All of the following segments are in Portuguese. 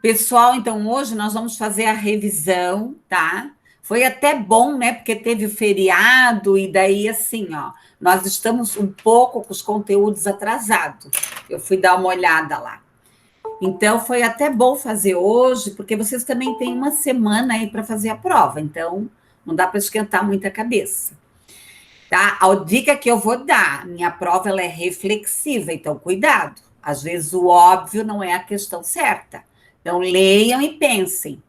Pessoal, então hoje nós vamos fazer a revisão, tá? Foi até bom, né? Porque teve o feriado e daí assim, ó, nós estamos um pouco com os conteúdos atrasados. Eu fui dar uma olhada lá. Então foi até bom fazer hoje, porque vocês também têm uma semana aí para fazer a prova, então não dá para esquentar muita cabeça. Tá? A dica que eu vou dar, minha prova ela é reflexiva, então cuidado. Às vezes o óbvio não é a questão certa. Então leiam e pensem.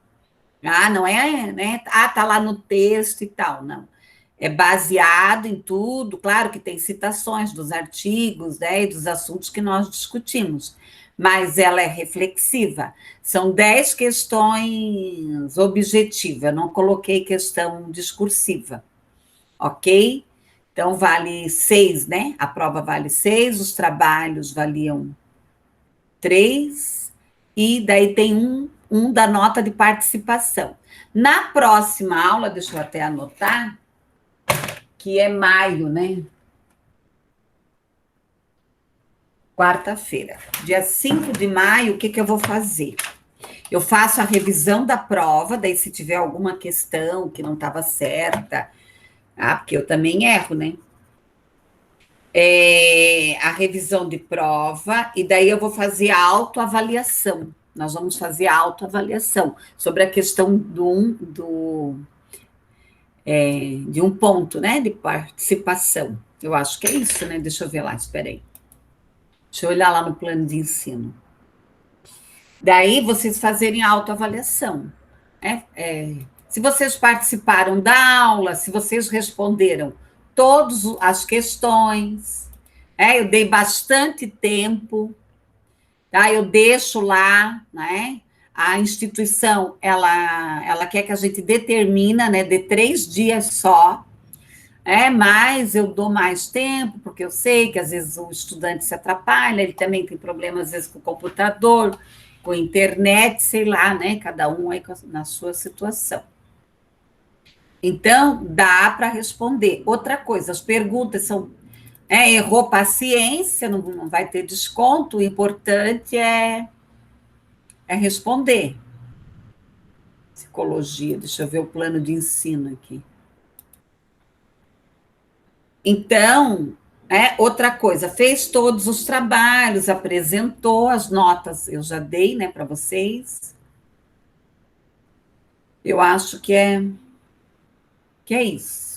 Ah, não é, né? Ah, tá lá no texto e tal, não. É baseado em tudo, claro que tem citações dos artigos, né, e dos assuntos que nós discutimos, mas ela é reflexiva. São 10 questões objetivas, eu não coloquei questão discursiva, ok? Então, vale 6, né? A prova vale 6, os trabalhos valiam 3, e daí tem um da nota de participação. Na próxima aula, deixa eu até anotar, que é maio, né? Quarta-feira. Dia 5 de maio, o que, que eu vou fazer? Eu faço a revisão da prova, daí se tiver alguma questão que não estava certa, porque eu também erro, né? A revisão de prova, e daí eu vou fazer a autoavaliação. Nós vamos fazer a autoavaliação sobre a questão de um ponto, né, de participação. Eu acho que é isso, né? Deixa eu ver lá, espera aí. Deixa eu olhar lá no plano de ensino. Daí vocês fazerem a autoavaliação. Se vocês participaram da aula, se vocês responderam todas as questões, eu dei bastante tempo, tá? Eu deixo lá, né? A instituição, ela quer que a gente determina, né, de 3 dias só, mas eu dou mais tempo, porque eu sei que às vezes o estudante se atrapalha, ele também tem problemas, às vezes, com o computador, com a internet, sei lá, né? Cada um aí na sua situação. Então, dá para responder. Outra coisa, as perguntas são. Errou paciência, não vai ter desconto, o importante é responder. Psicologia, deixa eu ver o plano de ensino aqui. Então, outra coisa, fez todos os trabalhos, apresentou as notas, eu já dei, né, para vocês. Eu acho que é isso.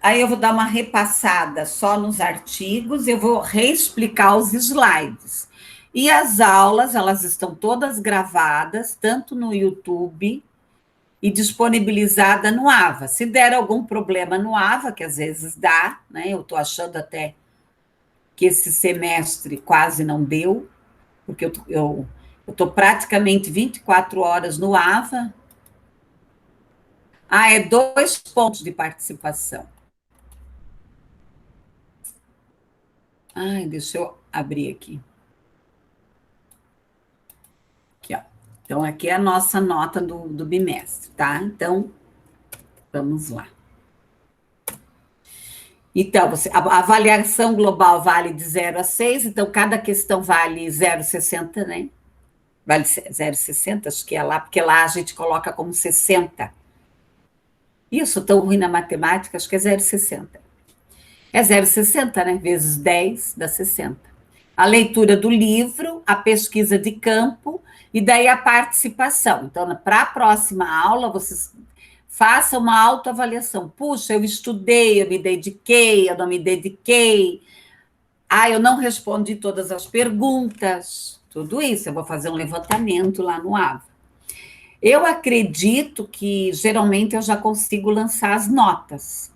Aí eu vou dar uma repassada só nos artigos, eu vou reexplicar os slides. E as aulas, elas estão todas gravadas, tanto no YouTube e disponibilizada no AVA. Se der algum problema no AVA, que às vezes dá, né? Eu estou achando até que esse semestre quase não deu, porque eu estou praticamente 24 horas no AVA. É 2 pontos de participação. Deixa eu abrir aqui. Aqui, ó. Então, aqui é a nossa nota do bimestre, tá? Então, vamos lá. Então, a avaliação global vale de 0 a 6, então cada questão vale 0,60, né? Vale 0,60, acho que é lá, porque lá a gente coloca como 60. Isso, tão ruim na matemática, acho que é 0,60. É 0,60, né? Vezes 10 dá 60. A leitura do livro, a pesquisa de campo e daí a participação. Então, para a próxima aula, vocês façam uma autoavaliação. Puxa, eu estudei, eu me dediquei, eu não me dediquei. Eu não respondi todas as perguntas. Tudo isso, eu vou fazer um levantamento lá no AVA. Eu acredito que, geralmente, eu já consigo lançar as notas,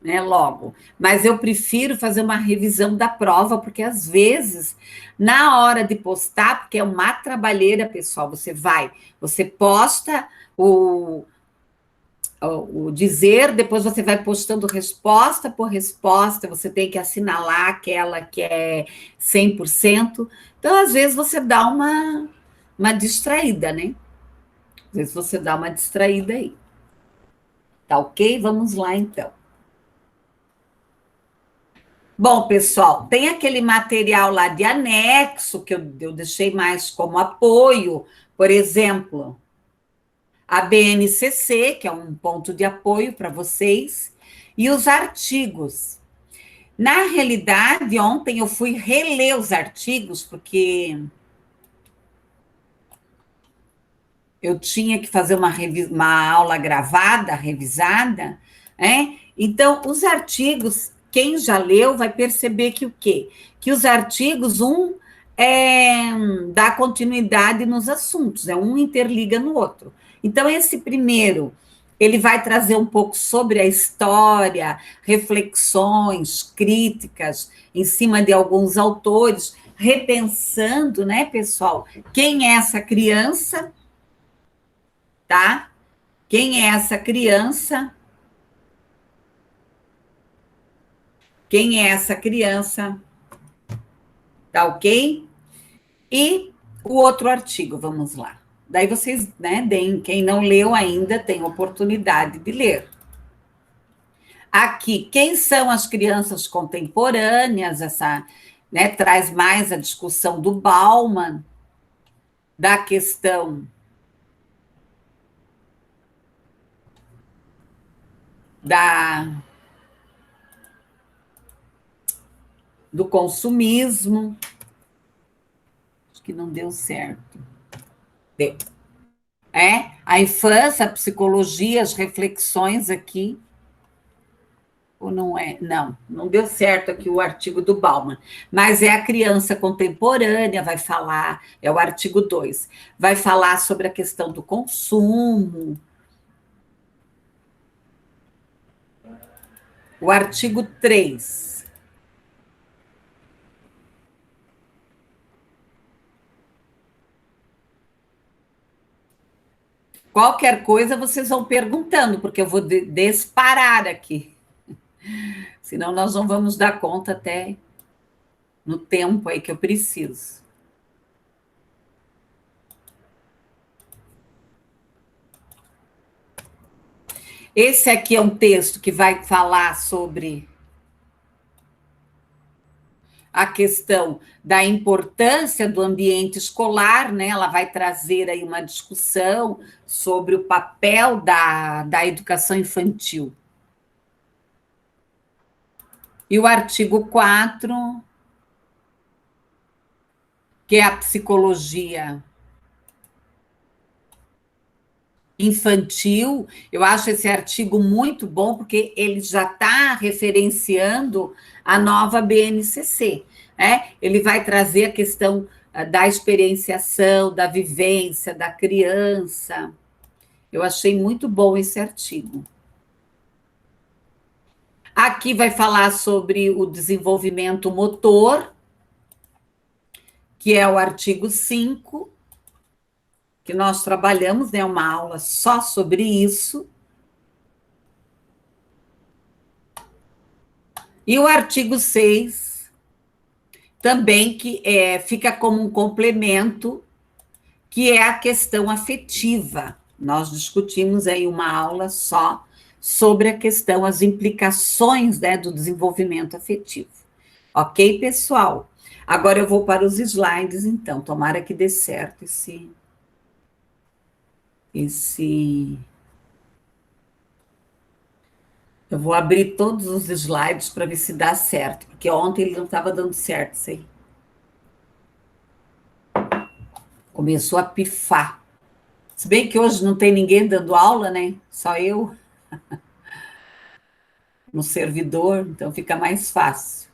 né, logo. Mas eu prefiro fazer uma revisão da prova, porque às vezes, na hora de postar, porque é uma trabalheira, pessoal, você posta o dizer, depois você vai postando resposta por resposta, você tem que assinalar aquela que é 100%. Então, às vezes, você dá uma distraída, né? Às vezes você dá uma distraída aí. Tá ok? Vamos lá, então. Bom, pessoal, tem aquele material lá de anexo que eu deixei mais como apoio, por exemplo, a BNCC, que é um ponto de apoio para vocês, e os artigos. Na realidade, ontem eu fui reler os artigos, porque eu tinha que fazer uma aula gravada, revisada, né? Então, os artigos, quem já leu vai perceber que o quê? Que os artigos, dá continuidade nos assuntos, né? Um interliga no outro. Então, esse primeiro, ele vai trazer um pouco sobre a história, reflexões, críticas em cima de alguns autores, repensando, né, pessoal, quem é essa criança, tá? Quem é essa criança? Quem é essa criança? Tá ok? E o outro artigo, vamos lá. Daí vocês, né, deem, quem não leu ainda tem oportunidade de ler. Aqui, quem são as crianças contemporâneas? Essa, né, traz mais a discussão do Bauman, da questão da, do consumismo. Acho que não deu certo. Deu. A infância, a psicologia, as reflexões aqui, ou não é? Não, não deu certo aqui o artigo do Bauman, mas é a criança contemporânea, vai falar, é o artigo 2, vai falar sobre a questão do consumo. O artigo 3. Qualquer coisa vocês vão perguntando, porque eu vou disparar aqui. Senão nós não vamos dar conta até no tempo aí que eu preciso. Esse aqui é um texto que vai falar sobre a questão da importância do ambiente escolar, né? Ela vai trazer aí uma discussão sobre o papel da educação infantil. E o artigo 4, que é a psicologia infantil, eu acho esse artigo muito bom, porque ele já está referenciando a nova BNCC, né? Ele vai trazer a questão da experienciação, da vivência da criança. Eu achei muito bom esse artigo. Aqui vai falar sobre o desenvolvimento motor, que é o artigo 5, que nós trabalhamos, né, uma aula só sobre isso. E o artigo 6, também, que fica como um complemento, que é a questão afetiva. Nós discutimos aí uma aula só sobre a questão, as implicações, né, do desenvolvimento afetivo. Ok, pessoal? Agora eu vou para os slides, então. Tomara que dê certo esse... Eu vou abrir todos os slides para ver se dá certo, porque ontem ele não estava dando certo, sei. Começou a pifar. Se bem que hoje não tem ninguém dando aula, né? Só eu no servidor, então fica mais fácil.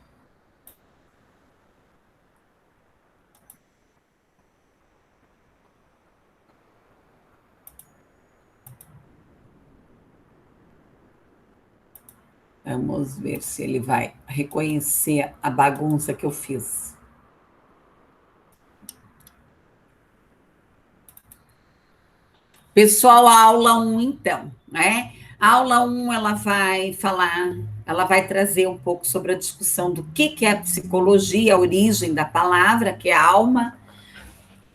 Vamos ver se ele vai reconhecer a bagunça que eu fiz. Pessoal, a aula 1, então, né? A aula 1, ela vai falar, ela vai trazer um pouco sobre a discussão do que é a psicologia, a origem da palavra, que é a alma,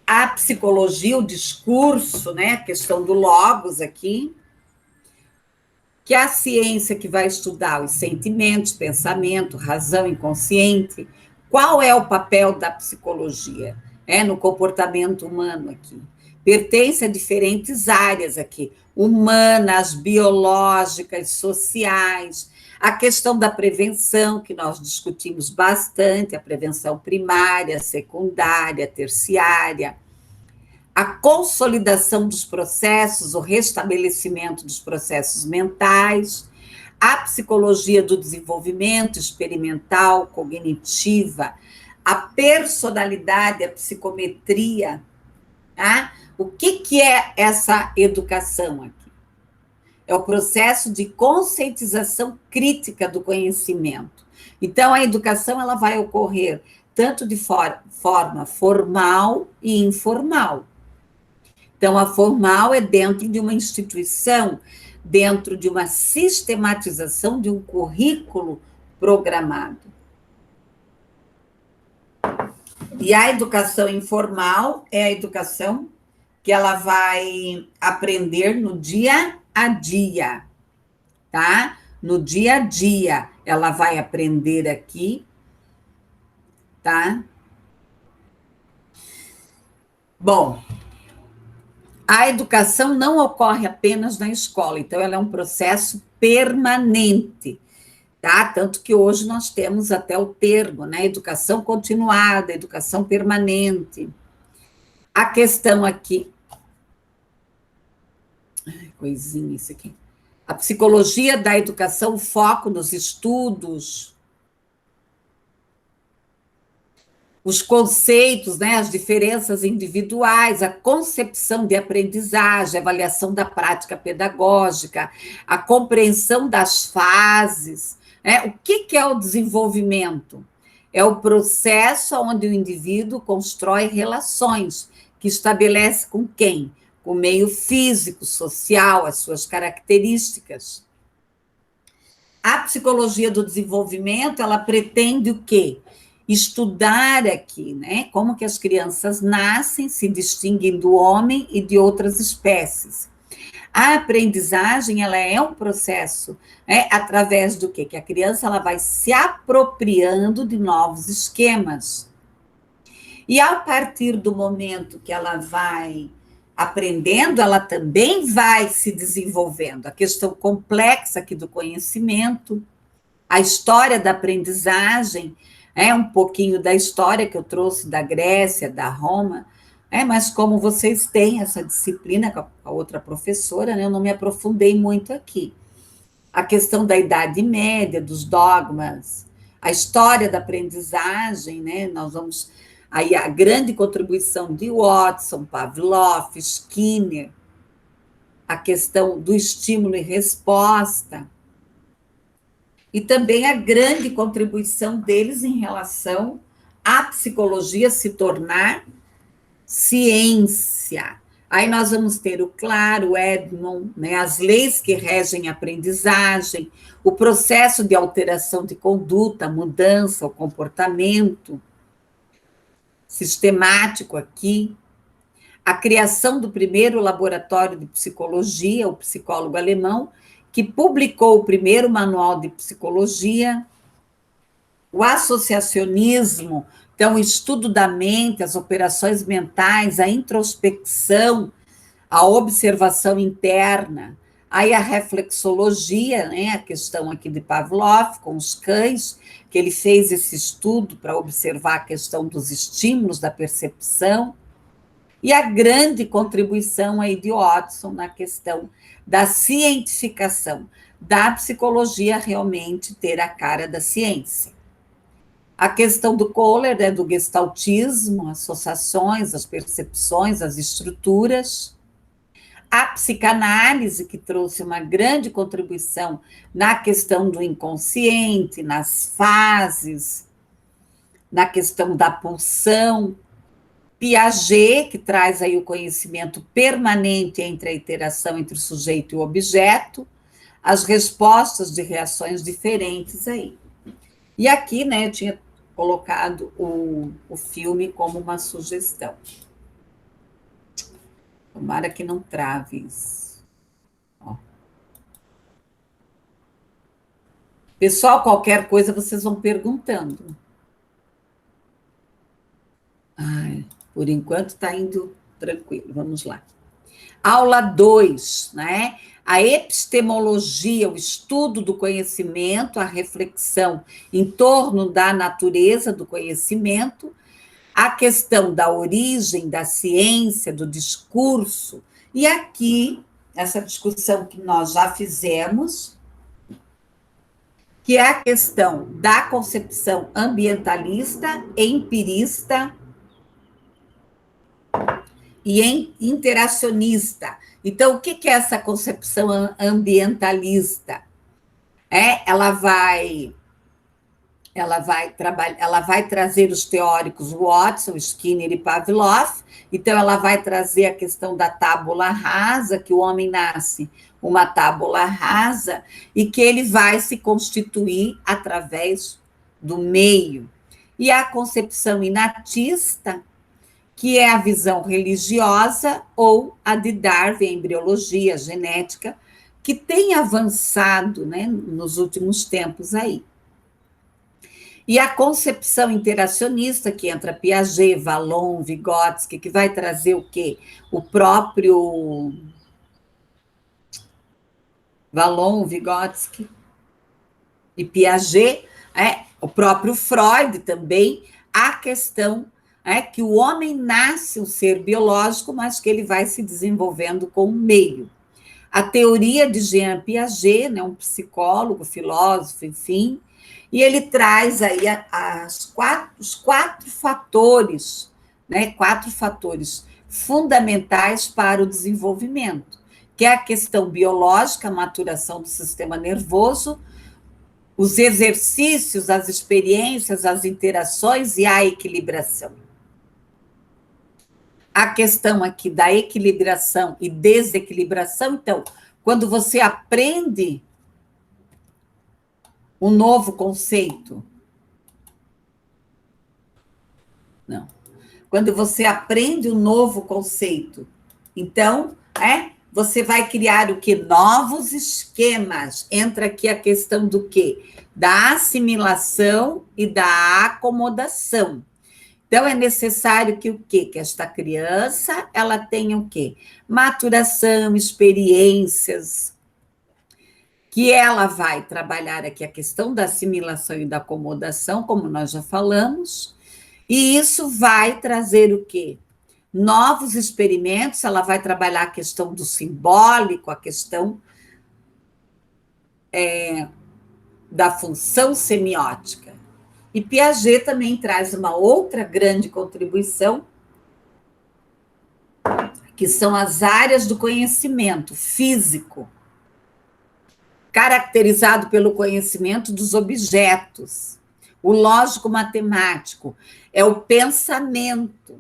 a psicologia, o discurso, né? A questão do logos aqui, que é a ciência que vai estudar os sentimentos, pensamento, razão inconsciente. Qual é o papel da psicologia, no comportamento humano aqui? Pertence a diferentes áreas aqui, humanas, biológicas, sociais, a questão da prevenção, que nós discutimos bastante, a prevenção primária, secundária, terciária, a consolidação dos processos, o restabelecimento dos processos mentais, a psicologia do desenvolvimento experimental, cognitiva, a personalidade, a psicometria, tá? O que é essa educação aqui? É o processo de conscientização crítica do conhecimento. Então, a educação ela vai ocorrer tanto de forma formal e informal. Então, a formal é dentro de uma instituição, dentro de uma sistematização de um currículo programado. E a educação informal é a educação que ela vai aprender no dia a dia, tá? No dia a dia, ela vai aprender aqui, tá? Bom, a educação não ocorre apenas na escola, então ela é um processo permanente, tá? Tanto que hoje nós temos até o termo, né? Educação continuada, educação permanente. A questão aqui, coisinha isso aqui. A psicologia da educação, foco nos estudos, os conceitos, né, as diferenças individuais, a concepção de aprendizagem, a avaliação da prática pedagógica, a compreensão das fases. Né? O que é o desenvolvimento? É o processo onde o indivíduo constrói relações, que estabelece com quem? Com o meio físico, social, as suas características. A psicologia do desenvolvimento, ela pretende o quê? Estudar aqui, né? Como que as crianças nascem, se distinguem do homem e de outras espécies. A aprendizagem, ela é um processo, através do quê? Que a criança ela vai se apropriando de novos esquemas. E a partir do momento que ela vai aprendendo, ela também vai se desenvolvendo. A questão complexa aqui do conhecimento, a história da aprendizagem, um pouquinho da história que eu trouxe da Grécia, da Roma, mas como vocês têm essa disciplina com a outra professora, né, eu não me aprofundei muito aqui. A questão da Idade Média, dos dogmas, a história da aprendizagem, né, nós vamos... Aí a grande contribuição de Watson, Pavlov, Skinner, a questão do estímulo e resposta, e também a grande contribuição deles em relação à psicologia se tornar ciência. Aí nós vamos ter o Claro, o Edmond, né, as leis que regem a aprendizagem, o processo de alteração de conduta, mudança, o comportamento sistemático aqui, a criação do primeiro laboratório de psicologia, o psicólogo alemão, que publicou o primeiro manual de psicologia, o associacionismo, então, o estudo da mente, as operações mentais, a introspecção, a observação interna, aí a reflexologia, né, a questão aqui de Pavlov, com os cães, que ele fez esse estudo para observar a questão dos estímulos, da percepção, e a grande contribuição aí de Watson na questão da cientificação, da psicologia realmente ter a cara da ciência. A questão do Kohler, né, do gestaltismo, associações, as percepções, as estruturas. A psicanálise, que trouxe uma grande contribuição na questão do inconsciente, nas fases, na questão da pulsão. Piaget, que traz aí o conhecimento permanente entre a interação entre o sujeito e o objeto, as respostas de reações diferentes aí. E aqui, né, eu tinha colocado o filme como uma sugestão. Tomara que não trave isso. Ó. Pessoal, qualquer coisa vocês vão perguntando. Ai, por enquanto está indo tranquilo, vamos lá. Aula 2, né? A epistemologia, o estudo do conhecimento, a reflexão em torno da natureza do conhecimento, a questão da origem da ciência, do discurso, e aqui, essa discussão que nós já fizemos, que é a questão da concepção ambientalista, empirista e interacionista. Então, o que é essa concepção ambientalista? Ela vai trazer os teóricos Watson, Skinner e Pavlov. Então, ela vai trazer a questão da tábula rasa, que o homem nasce uma tábula rasa e que ele vai se constituir através do meio. E a concepção inatista, que é a visão religiosa, ou a de Darwin, a embriologia, a genética, que tem avançado, né, nos últimos tempos aí. E a concepção interacionista, que entra Piaget, Vallon, Vygotsky, que vai trazer o quê? O próprio Vallon, Vygotsky e Piaget, o próprio Freud também, a questão que o homem nasce um ser biológico, mas que ele vai se desenvolvendo com o meio. A teoria de Jean Piaget, né, um psicólogo, filósofo, enfim, e ele traz aí os quatro fatores, né, quatro fatores fundamentais para o desenvolvimento, que é a questão biológica, a maturação do sistema nervoso, os exercícios, as experiências, as interações e a equilibração. A questão aqui da equilibração e desequilibração, então, quando você aprende um novo conceito, não. Quando você aprende um novo conceito, então, você vai criar o que? Novos esquemas. Entra aqui a questão do quê? Da assimilação e da acomodação. Então, é necessário que o quê? Que esta criança, ela tenha o quê? Maturação, experiências, que ela vai trabalhar aqui a questão da assimilação e da acomodação, como nós já falamos, e isso vai trazer o quê? Novos experimentos, ela vai trabalhar a questão do simbólico, a questão da função semiótica. E Piaget também traz uma outra grande contribuição, que são as áreas do conhecimento físico, caracterizado pelo conhecimento dos objetos. O lógico-matemático é o pensamento,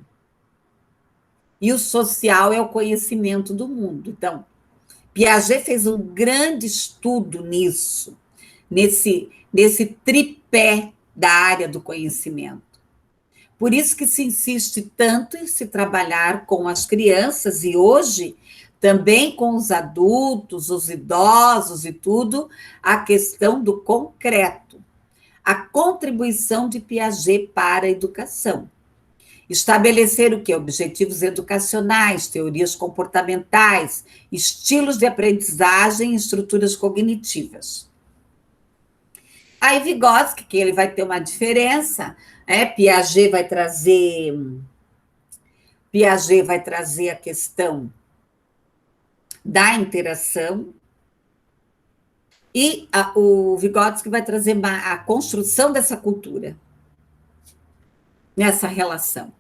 e o social é o conhecimento do mundo. Então, Piaget fez um grande estudo nisso, nesse tripé da área do conhecimento. Por isso que se insiste tanto em se trabalhar com as crianças, e hoje também com os adultos, os idosos e tudo, a questão do concreto, a contribuição de Piaget para a educação. Estabelecer o quê? Objetivos educacionais, teorias comportamentais, estilos de aprendizagem e estruturas cognitivas. Aí Vygotsky, que ele vai ter uma diferença, Piaget vai trazer a questão da interação, e o Vygotsky vai trazer a construção dessa cultura, nessa relação.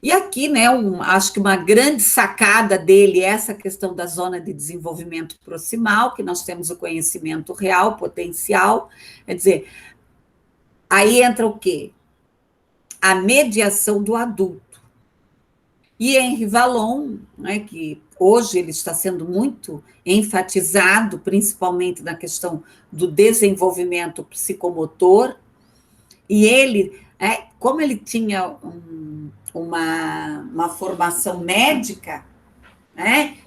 E aqui, né, acho que uma grande sacada dele é essa questão da zona de desenvolvimento proximal, que nós temos o conhecimento real, potencial, quer dizer, aí entra o quê? A mediação do adulto. E Henri Vallon, né, que hoje ele está sendo muito enfatizado, principalmente na questão do desenvolvimento psicomotor, e ele, como ele tinha uma formação médica,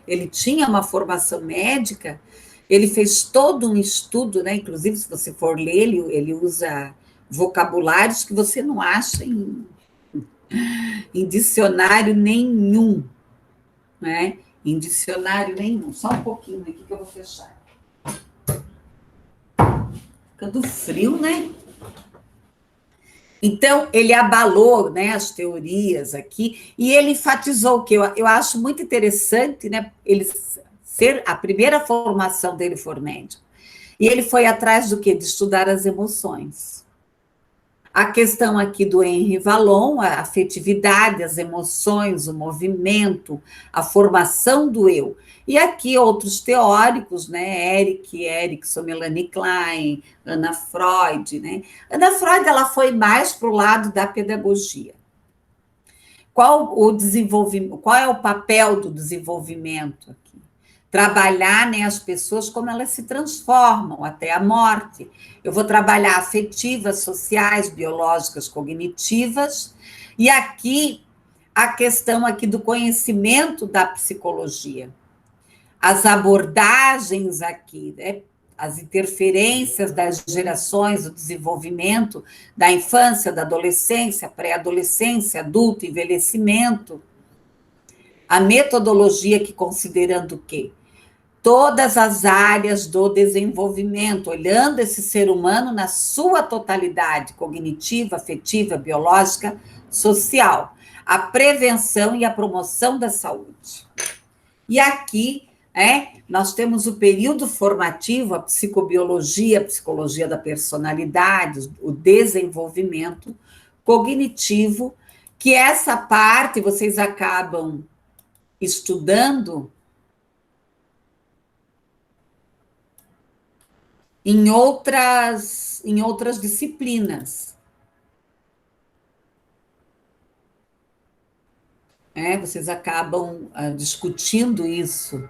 ele tinha uma formação médica, ele fez todo um estudo, né? Inclusive, se você for ler, ele usa vocabulários que você não acha em dicionário nenhum, né? Em dicionário nenhum. Só um pouquinho aqui que eu vou fechar. Ficando frio, né? Então, ele abalou, né, as teorias aqui, e ele enfatizou o que eu acho muito interessante, né, ele ser, a primeira formação dele for médico, e ele foi atrás do quê? De estudar as emoções. A questão aqui do Henri Vallon, a afetividade, as emoções, o movimento, a formação do eu. E aqui outros teóricos, né? Erikson, Melanie Klein, Ana Freud, né? Ana Freud, ela foi mais para o lado da pedagogia. Qual o desenvolvimento? Qual é o papel do desenvolvimento aqui? Trabalhar, né, as pessoas como elas se transformam até a morte. Eu vou trabalhar afetivas, sociais, biológicas, cognitivas, e aqui a questão aqui do conhecimento da psicologia. As abordagens aqui, né, as interferências das gerações, o desenvolvimento da infância, da adolescência, pré-adolescência, adulto, envelhecimento, a metodologia que considerando o quê? Todas as áreas do desenvolvimento, olhando esse ser humano na sua totalidade, cognitiva, afetiva, biológica, social, a prevenção e a promoção da saúde. E aqui, nós temos o período formativo, a psicobiologia, a psicologia da personalidade, o desenvolvimento cognitivo, que essa parte vocês acabam estudando em outras disciplinas. Vocês acabam discutindo isso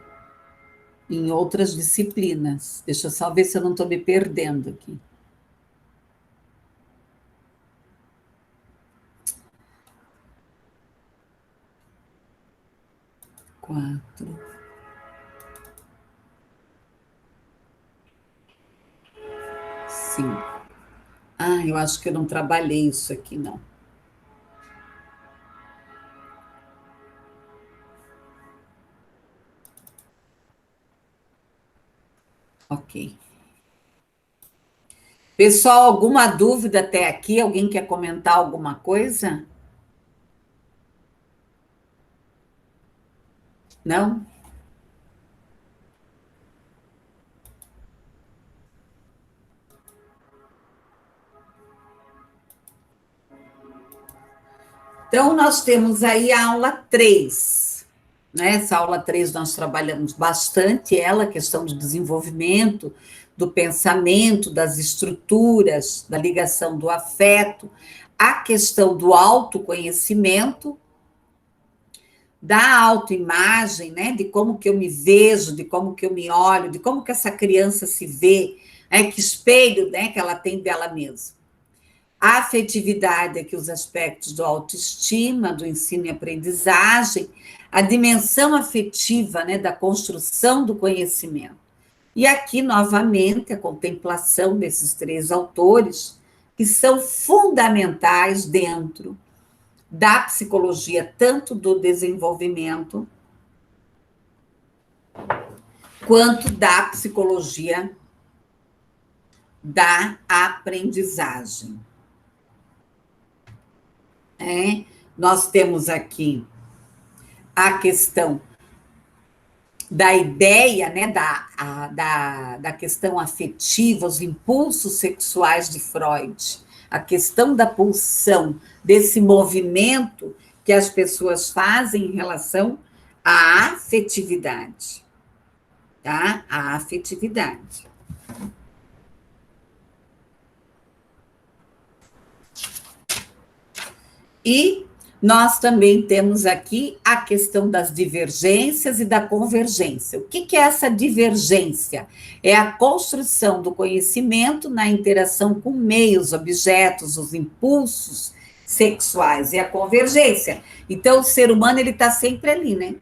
em outras disciplinas. Deixa eu só ver se eu não estou me perdendo aqui. Quatro. Cinco. Eu acho que eu não trabalhei isso aqui, não. Ok. Pessoal, alguma dúvida até aqui? Alguém quer comentar alguma coisa? Não? Então, nós temos aí a aula 3. Essa aula 3 nós trabalhamos bastante ela, a questão do desenvolvimento, do pensamento, das estruturas, da ligação do afeto, a questão do autoconhecimento, da autoimagem, né? De como que eu me vejo, de como que eu me olho, de como que essa criança se vê, que espelho, né, que ela tem dela mesma. A afetividade, aqui os aspectos do autoestima, do ensino e aprendizagem, a dimensão afetiva, né, da construção do conhecimento. E aqui, novamente, a contemplação desses 3 autores, que são fundamentais dentro da psicologia, tanto do desenvolvimento, quanto da psicologia da aprendizagem. Nós temos aqui a questão da ideia, né, da questão afetiva, os impulsos sexuais de Freud, a questão da pulsão, desse movimento que as pessoas fazem em relação à afetividade, tá? A afetividade. E nós também temos aqui a questão das divergências e da convergência. O que é essa divergência? É a construção do conhecimento na interação com meios, objetos, os impulsos sexuais, e a convergência. Então, o ser humano, ele está sempre ali, né?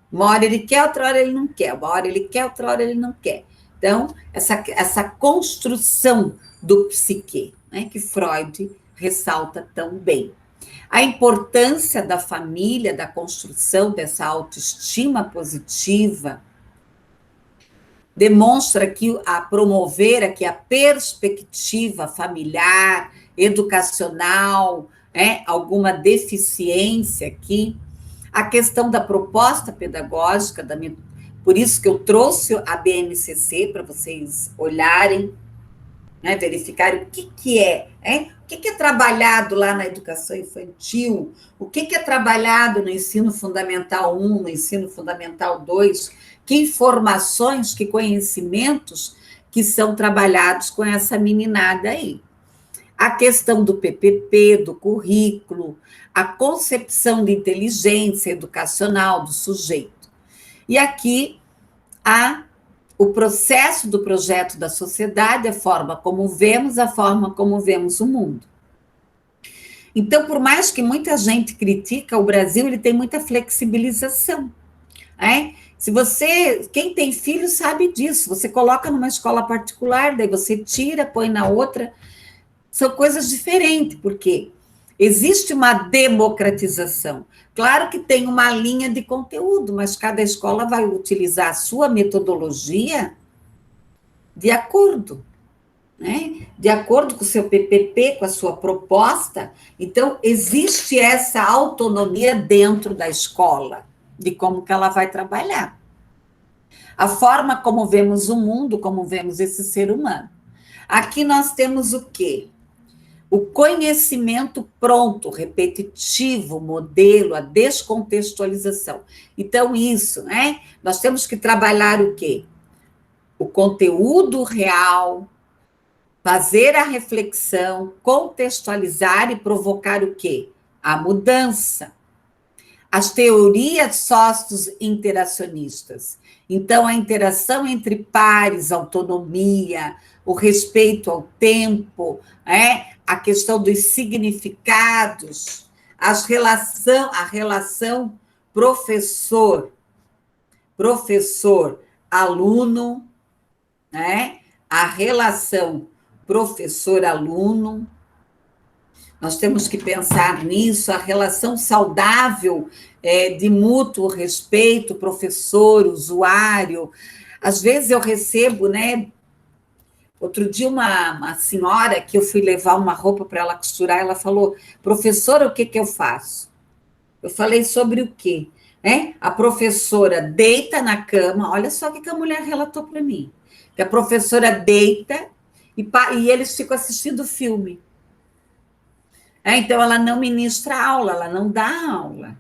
Uma hora ele quer, outra hora ele não quer, uma hora ele quer, outra hora ele não quer. Então, essa construção do psiquê, né, que Freud ressalta tão bem. A importância da família, da construção dessa autoestima positiva, demonstra que a promover aqui a perspectiva familiar, educacional, alguma deficiência aqui, a questão da proposta pedagógica, por isso que eu trouxe a BNCC para vocês olharem, né, verificarem o que é, o que é trabalhado lá na educação infantil, o que é trabalhado no ensino fundamental 1, no ensino fundamental 2, que informações, que conhecimentos que são trabalhados com essa meninada aí. A questão do PPP, do currículo, a concepção de inteligência educacional do sujeito. E aqui o processo do projeto da sociedade, a forma como vemos o mundo. Então, por mais que muita gente critica, o Brasil ele tem muita flexibilização. Quem tem filho sabe disso, você coloca numa escola particular, daí você tira, põe na outra, são coisas diferentes, porque existe uma democratização. Claro que tem uma linha de conteúdo, mas cada escola vai utilizar a sua metodologia de acordo, né? De acordo com o seu PPP, com a sua proposta. Então, existe essa autonomia dentro da escola, de como que ela vai trabalhar. A forma como vemos o mundo, como vemos esse ser humano. Aqui nós temos o quê? O conhecimento pronto, repetitivo, modelo, a descontextualização. Então, isso, né? Nós temos que trabalhar o quê? O conteúdo real, fazer a reflexão, contextualizar e provocar o quê? A mudança. As teorias sócio-interacionistas. Então, a interação entre pares, autonomia, o respeito ao tempo, a questão dos significados, a relação professor-aluno, a relação professor-aluno. Nós temos que pensar nisso, a relação saudável de mútuo respeito, professor, usuário. Às vezes eu recebo, outro dia uma senhora que eu fui levar uma roupa para ela costurar, ela falou, professora, o que eu faço? Eu falei sobre o quê? A professora deita na cama, olha só o que a mulher relatou para mim, que a professora deita e eles ficam assistindo filme. Então, ela não ministra aula, ela não dá aula.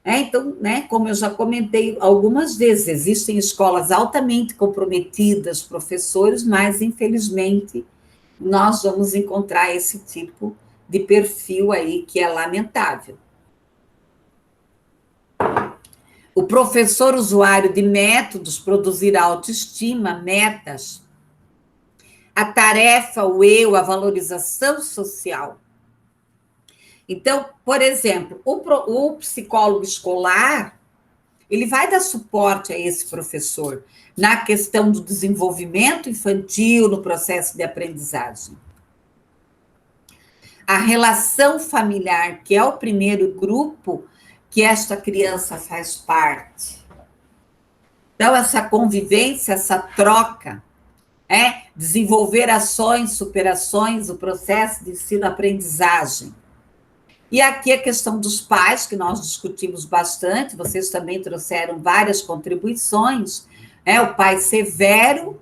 Então, como eu já comentei algumas vezes, existem escolas altamente comprometidas, professores, mas, infelizmente, nós vamos encontrar esse tipo de perfil aí que é lamentável. O professor usuário de métodos, produzir autoestima, metas, a tarefa, o eu, a valorização social. Então, por exemplo, o psicólogo escolar, ele vai dar suporte a esse professor na questão do desenvolvimento infantil, no processo de aprendizagem. A relação familiar, que é o primeiro grupo que esta criança faz parte. Então, essa convivência, essa troca, desenvolver ações, superações, o processo de ensino-aprendizagem. E aqui a questão dos pais, que nós discutimos bastante, vocês também trouxeram várias contribuições, o pai severo,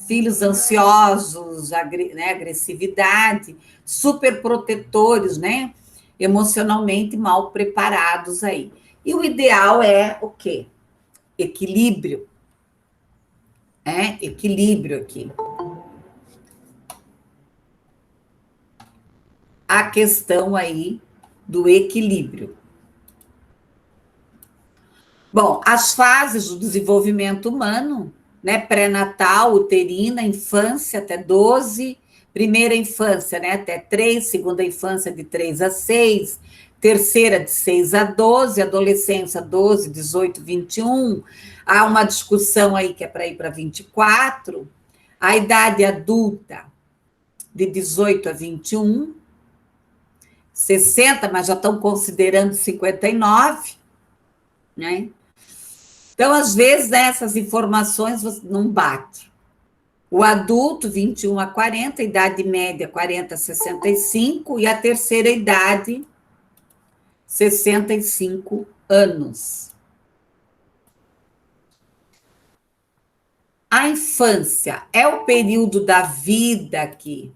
filhos ansiosos, agressividade, superprotetores, emocionalmente mal preparados aí. E o ideal é o quê? Equilíbrio. Equilíbrio aqui. A questão aí do equilíbrio. Bom, as fases do desenvolvimento humano, pré-natal, uterina, infância até 12, primeira infância, até 3, segunda infância de 3 a 6, terceira de 6 a 12, adolescência 12, 18, 21, há uma discussão aí que é para ir para 24, a idade adulta de 18 a 21, 60, mas já estão considerando 59, né? Então, às vezes, né, essas informações não batem. O adulto, 21 a 40, idade média, 40 a 65, e a terceira idade, 65 anos. A infância é o período da vida aqui.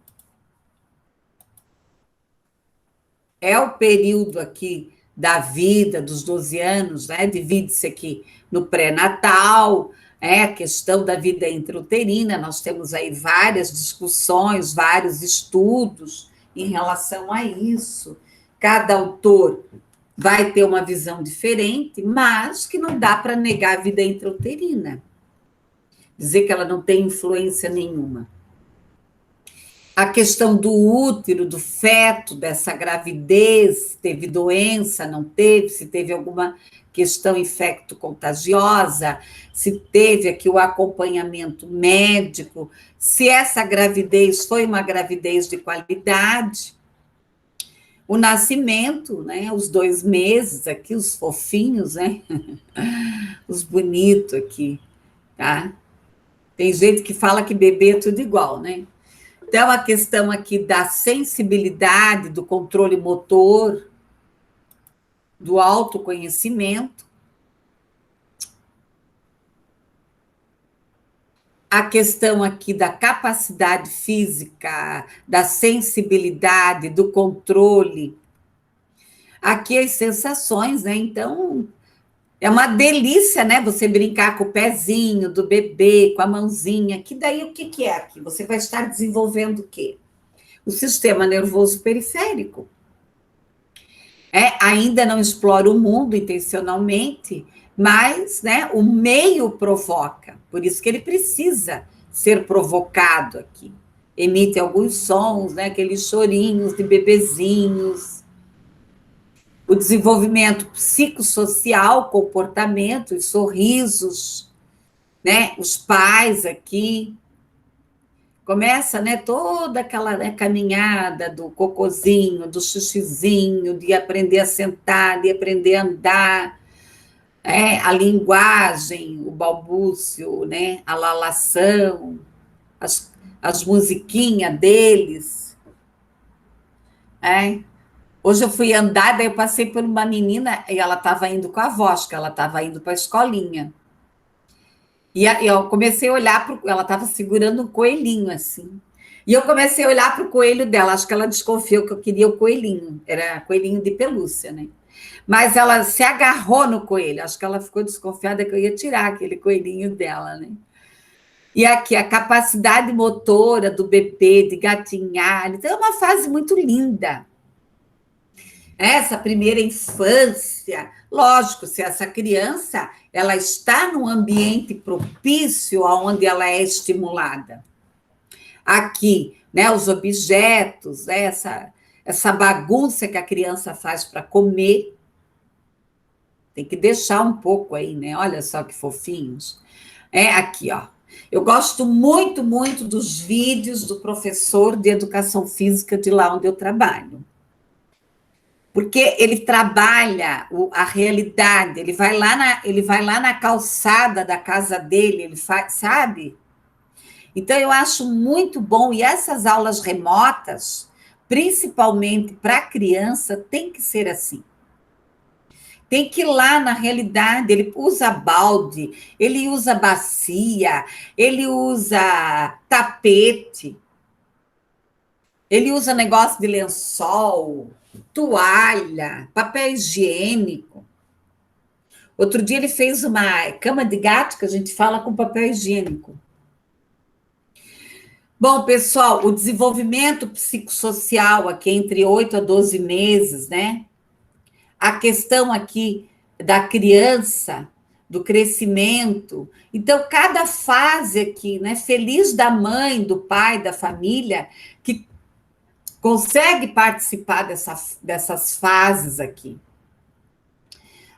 É o período aqui da vida, dos 12 anos, né? Divide-se aqui no pré-natal, a questão da vida intrauterina, nós temos aí várias discussões, vários estudos em relação a isso. Cada autor vai ter uma visão diferente, mas que não dá para negar a vida intrauterina. Dizer que ela não tem influência nenhuma. A questão do útero, do feto, dessa gravidez, teve doença, não teve, se teve alguma questão infecto-contagiosa, se teve aqui o acompanhamento médico, se essa gravidez foi uma gravidez de qualidade. O nascimento, né, os 2 meses aqui, os fofinhos, né, os bonitos aqui, tá? Tem gente que fala que bebê é tudo igual, né? Então, a questão aqui da sensibilidade, do controle motor, do autoconhecimento, a questão aqui da capacidade física, da sensibilidade, do controle, aqui as sensações, né? Então, é uma delícia, né? Você brincar com o pezinho do bebê, com a mãozinha, que daí o que é aqui? Você vai estar desenvolvendo o quê? O sistema nervoso periférico. Ainda não explora o mundo intencionalmente, mas, né, o meio provoca, por isso que ele precisa ser provocado aqui. Emite alguns sons, né, aqueles chorinhos de bebezinhos. O desenvolvimento psicossocial, comportamentos, sorrisos, né, os pais aqui. Começa, né, toda aquela, né, caminhada do cocozinho, do xixizinho, de aprender a sentar, de aprender a andar, a linguagem, o balbúcio, né, a lalação, as musiquinhas deles. Hoje eu fui andar, daí eu passei por uma menina e ela estava indo com a avó, acho que ela estava indo para a escolinha. E eu comecei a olhar para ela estava segurando um coelhinho assim. E eu comecei a olhar para o coelho dela, acho que ela desconfiou que eu queria o coelhinho, era coelhinho de pelúcia, né? Mas ela se agarrou no coelho, acho que ela ficou desconfiada que eu ia tirar aquele coelhinho dela, né? E aqui a capacidade motora do bebê de gatinhar, então é uma fase muito linda. Essa primeira infância, lógico, se essa criança ela está num ambiente propício onde ela é estimulada. Aqui, né, os objetos, essa bagunça que a criança faz para comer, tem que deixar um pouco aí, né? Olha só que fofinhos. Aqui, ó. Eu gosto muito, muito dos vídeos do professor de educação física de lá onde eu trabalho. Porque ele trabalha a realidade, ele vai lá na calçada da casa dele, ele faz, sabe? Então, eu acho muito bom, e essas aulas remotas, principalmente para criança, tem que ser assim. Tem que ir lá na realidade, ele usa balde, ele usa bacia, ele usa tapete, ele usa negócio de lençol, toalha, papel higiênico. Outro dia ele fez uma cama de gato que a gente fala com papel higiênico. Bom, pessoal, o desenvolvimento psicossocial aqui entre 8 a 12 meses, né? A questão aqui da criança, do crescimento. Então, cada fase aqui, né? Feliz da mãe, do pai, da família, que consegue participar dessas fases aqui.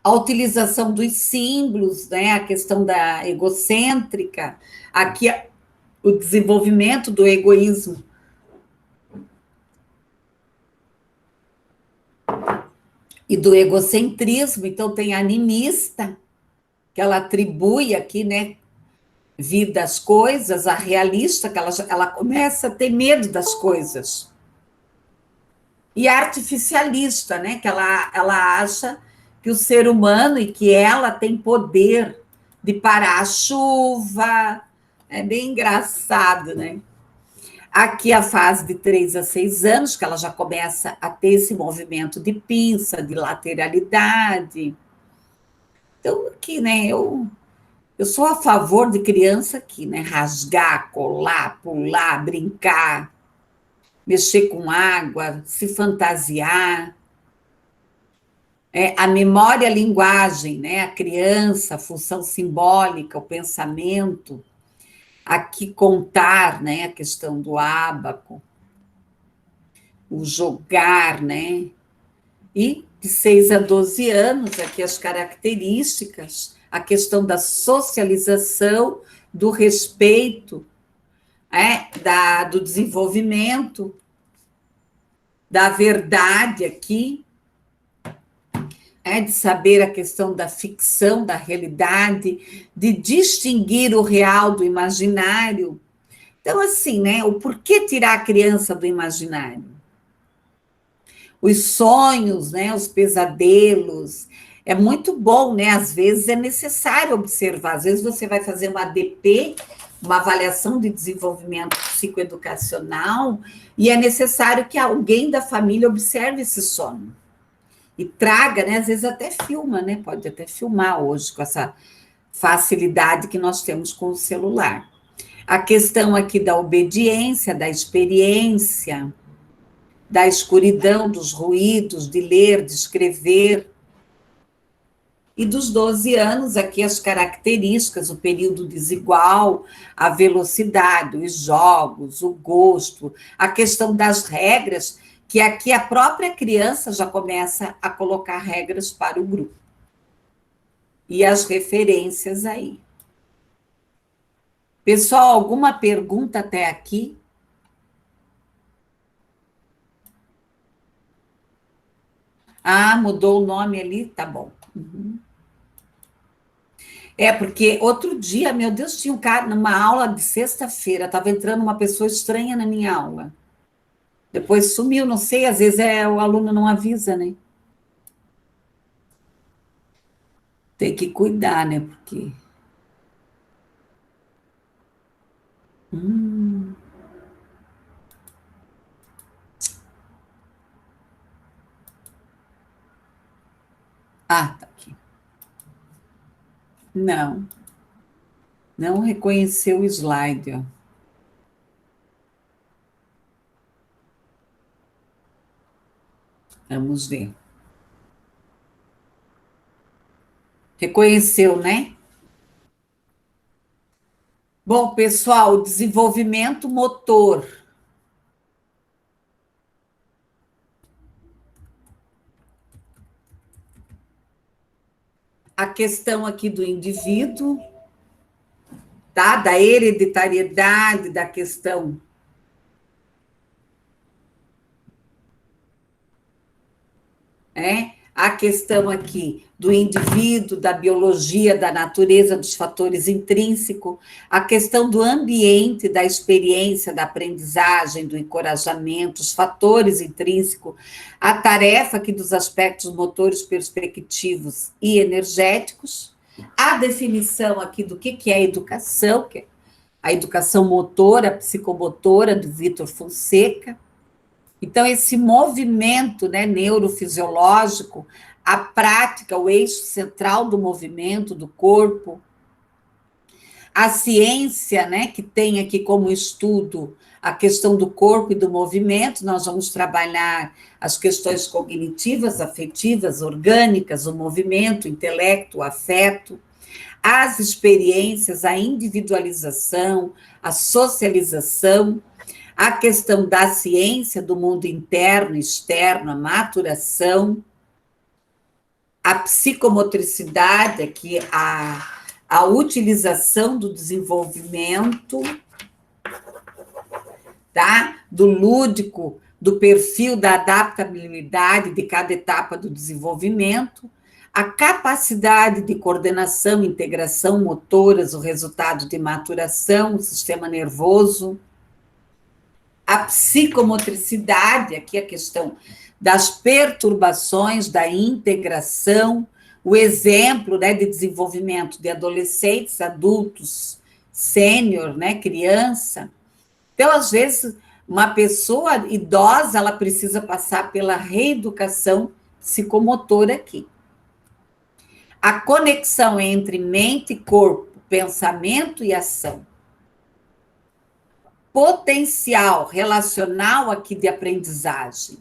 A utilização dos símbolos, né? A questão da egocêntrica, aqui o desenvolvimento do egoísmo. E do egocentrismo, então tem a animista, que ela atribui aqui, né, vida às coisas, a realista, que ela começa a ter medo das coisas. E a artificialista, né, que ela acha que o ser humano e que ela tem poder de parar a chuva. É bem engraçado, né? Aqui a fase de 3 a 6 anos, que ela já começa a ter esse movimento de pinça, de lateralidade. Então, aqui, né, eu sou a favor de criança aqui, né? Rasgar, colar, pular, brincar, mexer com água, se fantasiar. A memória, a linguagem, né? A criança, a função simbólica, o pensamento. Aqui contar, né? A questão do ábaco, o jogar, né? E de 6 a 12 anos, aqui as características, a questão da socialização, do respeito, do desenvolvimento, da verdade aqui, de saber a questão da ficção, da realidade, de distinguir o real do imaginário. Então, assim, né, o porquê tirar a criança do imaginário? Os sonhos, né, os pesadelos, é muito bom, né? Às vezes é necessário observar, às vezes você vai fazer uma ADP, uma avaliação de desenvolvimento psicoeducacional, e é necessário que alguém da família observe esse sono. E traga, né? Às vezes até filma, né? Pode até filmar hoje com essa facilidade que nós temos com o celular. A questão aqui da obediência, da experiência, da escuridão, dos ruídos, de ler, de escrever. E dos 12 anos, aqui as características, o período desigual, a velocidade, os jogos, o gosto, a questão das regras, que aqui a própria criança já começa a colocar regras para o grupo. E as referências aí. Pessoal, alguma pergunta até aqui? Ah, mudou o nome ali? Tá bom. Uhum. Porque outro dia, meu Deus, tinha um cara numa aula de sexta-feira, estava entrando uma pessoa estranha na minha aula. Depois sumiu, não sei, às vezes o aluno não avisa, né? Tem que cuidar, né? Porque. Ah, tá aqui. Não. Não reconheceu o slide, ó. Vamos ver. Reconheceu, né? Bom, pessoal, desenvolvimento motor. A questão aqui do indivíduo, tá? Da hereditariedade, da questão. A questão aqui do indivíduo, da biologia, da natureza, dos fatores intrínsecos, a questão do ambiente, da experiência, da aprendizagem, do encorajamento, os fatores intrínsecos, a tarefa aqui dos aspectos motores, perspectivos e energéticos, a definição aqui do que é educação, que é a educação motora, psicomotora, do Vitor Fonseca. Então, esse movimento, né, neurofisiológico, a prática, o eixo central do movimento do corpo, a ciência, né, que tem aqui como estudo a questão do corpo e do movimento, nós vamos trabalhar as questões cognitivas, afetivas, orgânicas, o movimento, o intelecto, o afeto, as experiências, a individualização, a socialização, A questão da ciência, do mundo interno e externo, a maturação, a psicomotricidade, aqui a utilização do desenvolvimento, tá? Do lúdico, do perfil da adaptabilidade de cada etapa do desenvolvimento, a capacidade de coordenação e integração motoras, o resultado de maturação, o sistema nervoso, a psicomotricidade, aqui a questão das perturbações, da integração, o exemplo, né, de desenvolvimento de adolescentes, adultos, sênior, né, criança. Então, às vezes, uma pessoa idosa, ela precisa passar pela reeducação psicomotora aqui. A conexão entre mente e corpo, pensamento e ação. Potencial relacional aqui de aprendizagem.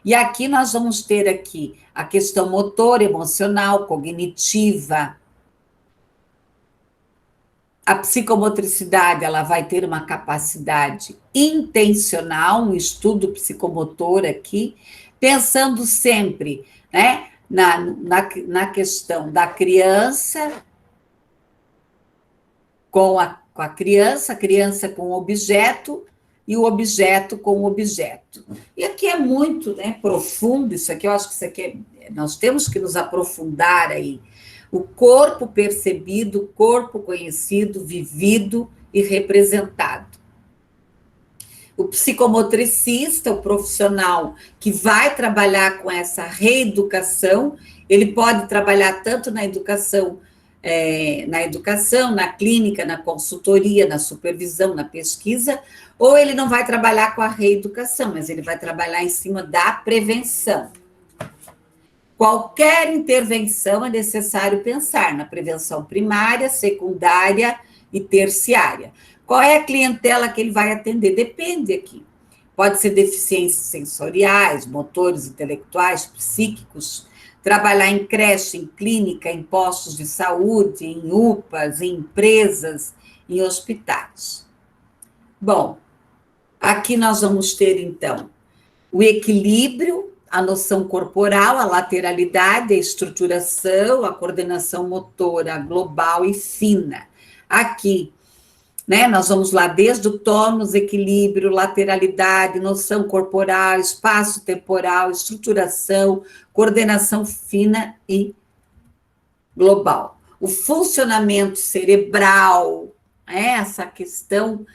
E aqui nós vamos ter aqui a questão motora, emocional, cognitiva. A psicomotricidade, ela vai ter uma capacidade intencional, um estudo psicomotor aqui, pensando sempre, né, na questão da criança com a criança com o objeto e o objeto com o objeto. E aqui é muito, né, profundo isso aqui, eu acho que isso aqui nós temos que nos aprofundar aí. O corpo percebido, o corpo conhecido, vivido e representado. O psicomotricista, o profissional que vai trabalhar com essa reeducação, ele pode trabalhar tanto na educação, na clínica, na consultoria, na supervisão, na pesquisa, ou ele não vai trabalhar com a reeducação, mas ele vai trabalhar em cima da prevenção. Qualquer intervenção é necessário pensar na prevenção primária, secundária e terciária. Qual é a clientela que ele vai atender? Depende aqui. Pode ser deficiências sensoriais, motores, intelectuais, psíquicos, trabalhar em creche, em clínica, em postos de saúde, em UPAs, em empresas, em hospitais. Bom, aqui nós vamos ter, então, o equilíbrio, a noção corporal, a lateralidade, a estruturação, a coordenação motora global e fina. Aqui, né, nós vamos lá desde o tônus, equilíbrio, lateralidade, noção corporal, espaço temporal, estruturação, coordenação fina e global. O funcionamento cerebral, essa questão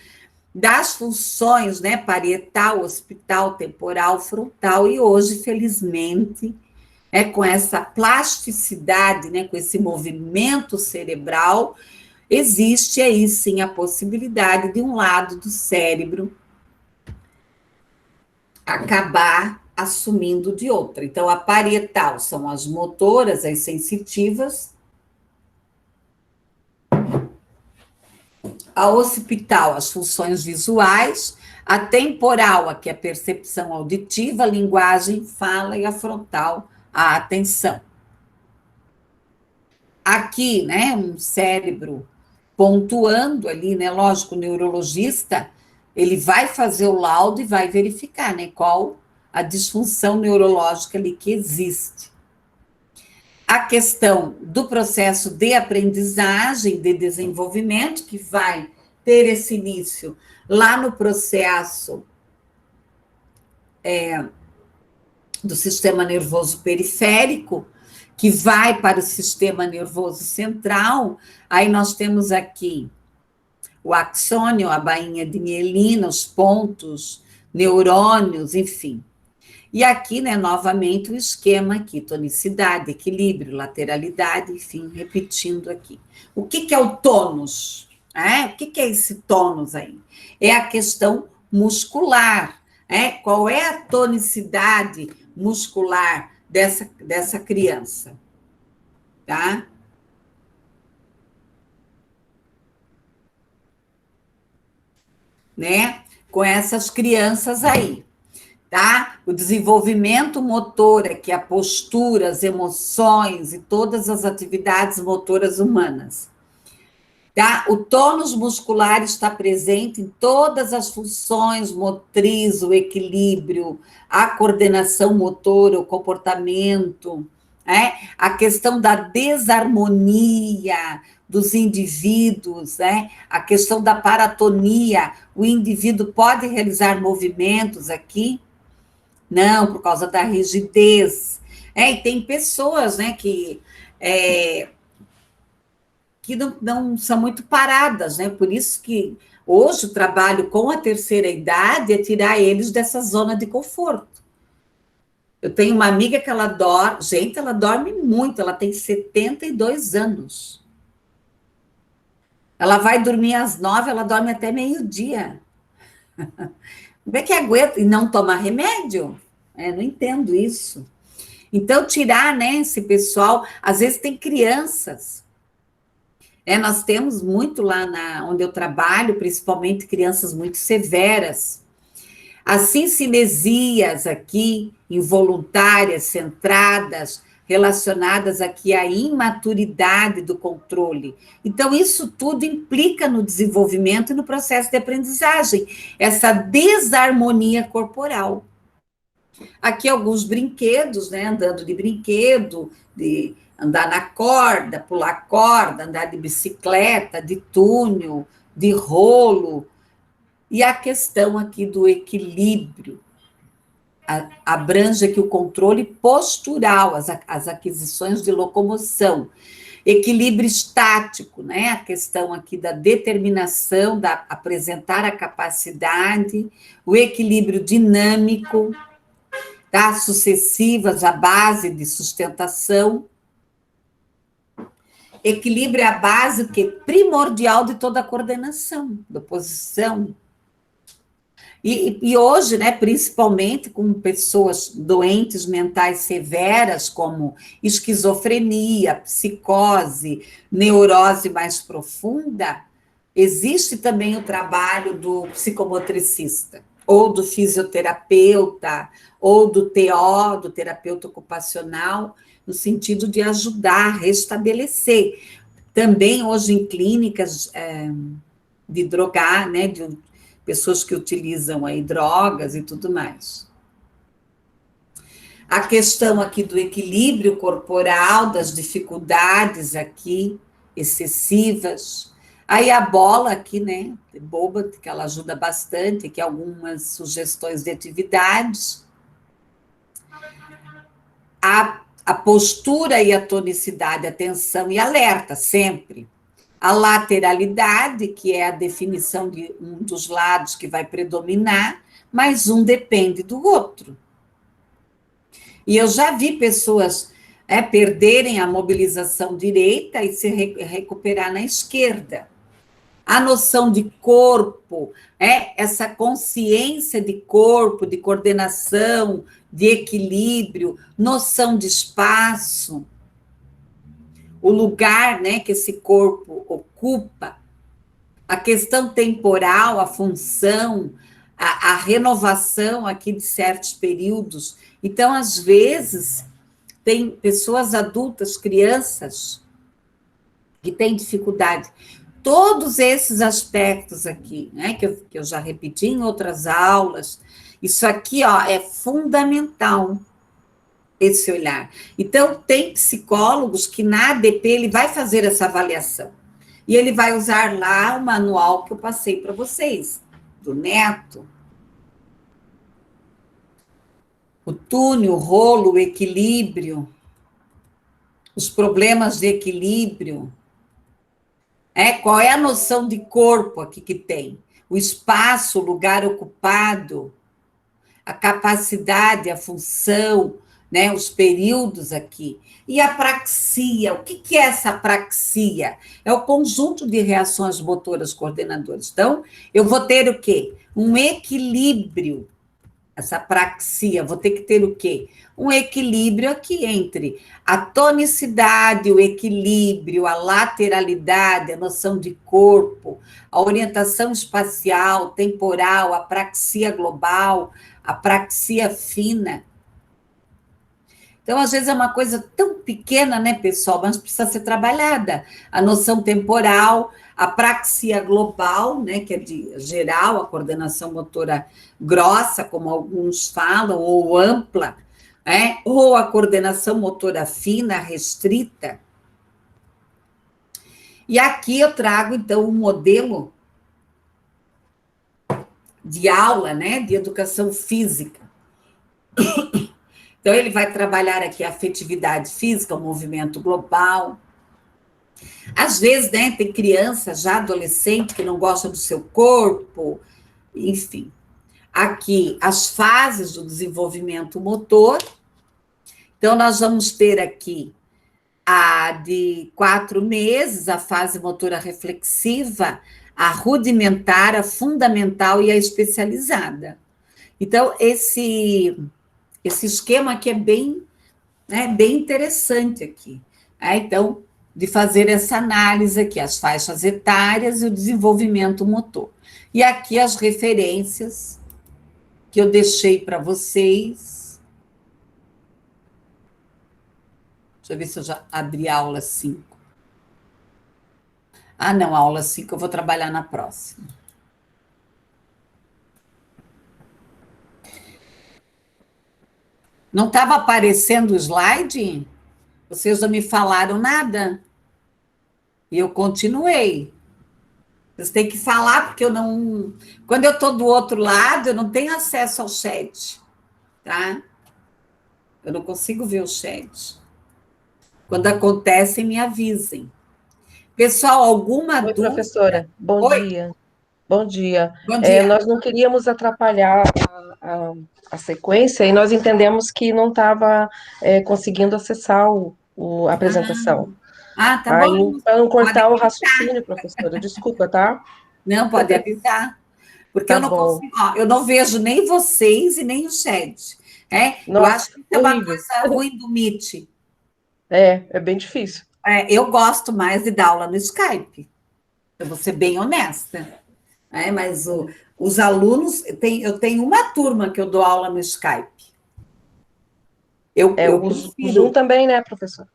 das funções, né, parietal, occipital, temporal, frontal, e hoje, felizmente, com essa plasticidade, né, com esse movimento cerebral, existe aí sim a possibilidade de um lado do cérebro acabar assumindo de outra. Então, a parietal são as motoras, as sensitivas, a occipital, as funções visuais, a temporal, aqui a percepção auditiva, a linguagem, fala, e a frontal, a atenção. Aqui, né, um cérebro pontuando ali, né, lógico, o neurologista, ele vai fazer o laudo e vai verificar, né, qual a disfunção neurológica ali que existe. A questão do processo de aprendizagem, de desenvolvimento, que vai ter esse início lá no processo do sistema nervoso periférico, que vai para o sistema nervoso central. Aí nós temos aqui o axônio, a bainha de mielina, os pontos, neurônios, enfim. E aqui, né, novamente, o esquema aqui, tonicidade, equilíbrio, lateralidade, enfim, repetindo aqui. O que é o tônus? O que é esse tônus aí? É a questão muscular. Qual é a tonicidade muscular dessa criança? Tá? Né? Com essas crianças aí. Tá? O desenvolvimento motor, que é a postura, as emoções e todas as atividades motoras humanas. Tá? O tônus muscular está presente em todas as funções motriz, o equilíbrio, a coordenação motora, o comportamento, né? A questão da desarmonia dos indivíduos, né? A questão da paratonia, o indivíduo pode realizar movimentos aqui? Não, por causa da rigidez. E tem pessoas, né, que não são muito paradas, né? Por isso que hoje o trabalho com a terceira idade é tirar eles dessa zona de conforto. Eu tenho uma amiga que ela dorme, gente, ela dorme muito, ela tem 72 anos. Ela vai dormir às 9, ela dorme até meio-dia. Como é que aguenta? E não tomar remédio? Não entendo isso. Então, tirar, né, esse pessoal, às vezes tem crianças. Nós temos muito lá onde eu trabalho, principalmente crianças muito severas. As cinesias aqui, involuntárias, centradas, relacionadas aqui à imaturidade do controle. Então, isso tudo implica no desenvolvimento e no processo de aprendizagem, essa desarmonia corporal. Aqui alguns brinquedos, né? Andando de brinquedo, de andar na corda, pular corda, andar de bicicleta, de túnel, de rolo. E a questão aqui do equilíbrio. Abrange aqui o controle postural, as aquisições de locomoção. Equilíbrio estático, né? A questão aqui da determinação, da apresentar a capacidade, o equilíbrio dinâmico, tá? Sucessivas, a base de sustentação. Equilíbrio é a base que primordial de toda a coordenação, da posição. E hoje, né, principalmente com pessoas doentes mentais severas, como esquizofrenia, psicose, neurose mais profunda, existe também o trabalho do psicomotricista, ou do fisioterapeuta, ou do TO, do terapeuta ocupacional, no sentido de ajudar a restabelecer. Também hoje em clínicas de drogar, né, de pessoas que utilizam aí drogas e tudo mais. A questão aqui do equilíbrio corporal, das dificuldades aqui excessivas. Aí a bola aqui, né, boba, que ela ajuda bastante, que algumas sugestões de atividades. A postura e a tonicidade, atenção e alerta, sempre. A lateralidade, que é a definição de um dos lados que vai predominar, mas um depende do outro. E eu já vi pessoas perderem a mobilização direita e se recuperar na esquerda. A noção de corpo, essa consciência de corpo, de coordenação, de equilíbrio, noção de espaço, o lugar, né, que esse corpo ocupa, a questão temporal, a função, a renovação aqui de certos períodos. Então, às vezes, tem pessoas adultas, crianças, que têm dificuldade. Todos esses aspectos aqui, né, que eu já repeti em outras aulas, isso aqui, ó, é fundamental, esse olhar. Então, tem psicólogos que na ADP ele vai fazer essa avaliação. E ele vai usar lá o manual que eu passei para vocês, do Neto. O túnel, o rolo, o equilíbrio, os problemas de equilíbrio. Qual é a noção de corpo aqui que tem? O espaço, o lugar ocupado, a capacidade, a função, né, os períodos aqui. E a praxia, o que é essa praxia? É o conjunto de reações motoras coordenadoras. Então, eu vou ter o quê? Um equilíbrio, essa praxia, vou ter que ter o quê? Um equilíbrio aqui entre a tonicidade, o equilíbrio, a lateralidade, a noção de corpo, a orientação espacial, temporal, a praxia global, a praxia fina. Então, às vezes, é uma coisa tão pequena, né, pessoal, mas precisa ser trabalhada. A noção temporal, a praxia global, né, que é de geral, a coordenação motora grossa, como alguns falam, ou ampla, né, ou a coordenação motora fina, restrita. E aqui eu trago, então, um modelo de aula, né, de educação física. Então, ele vai trabalhar aqui a afetividade física, o movimento global. Às vezes, né, tem criança, já adolescente, que não gosta do seu corpo, enfim. Aqui, as fases do desenvolvimento motor. Então, nós vamos ter aqui a de 4 meses, a fase motora reflexiva, a rudimentar, a fundamental e a especializada. Então, esse esquema aqui é bem, né, bem interessante aqui. Então, de fazer essa análise aqui, as faixas etárias e o desenvolvimento motor. E aqui as referências que eu deixei para vocês. Deixa eu ver se eu já abri a aula 5. Ah, não, a aula 5 eu vou trabalhar na próxima. Não estava aparecendo o slide? Vocês não me falaram nada? E eu continuei. Vocês têm que falar, porque eu não. Quando eu estou do outro lado, eu não tenho acesso ao chat, tá? Eu não consigo ver o chat. Quando acontece, me avisem. Pessoal, alguma Oi, dúvida? professora. Bom Oi, dia. Bom dia. bom dia. Nós não queríamos atrapalhar a sequência e nós entendemos que não estava conseguindo acessar a apresentação. Tá Aí, bom. para não Pode cortar o avisar. raciocínio, professora, desculpa, tá? Não, pode avisar. Porque eu Tá não bom. consigo, ó, eu não vejo nem vocês e nem o chat. Eu Nossa, acho que isso é uma horrível. coisa ruim do Meet. É bem difícil. Eu gosto mais de dar aula no Skype. Eu vou ser bem honesta. Mas os alunos, eu tenho uma turma que eu dou aula no Skype. Eu O Zoom prefiro, também, né, professor?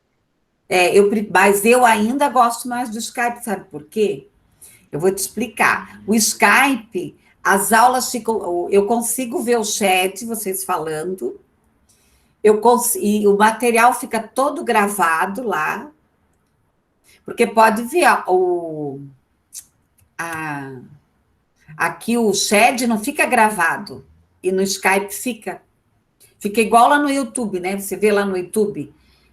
mas eu ainda gosto mais do Skype, sabe por quê? Eu vou te explicar. O Skype, as aulas ficam. Eu consigo ver o chat, vocês falando, e o material fica todo gravado lá, porque pode ver a, aqui o chat não fica gravado, e no Skype fica. Fica igual lá no YouTube, né? Você vê lá no YouTube,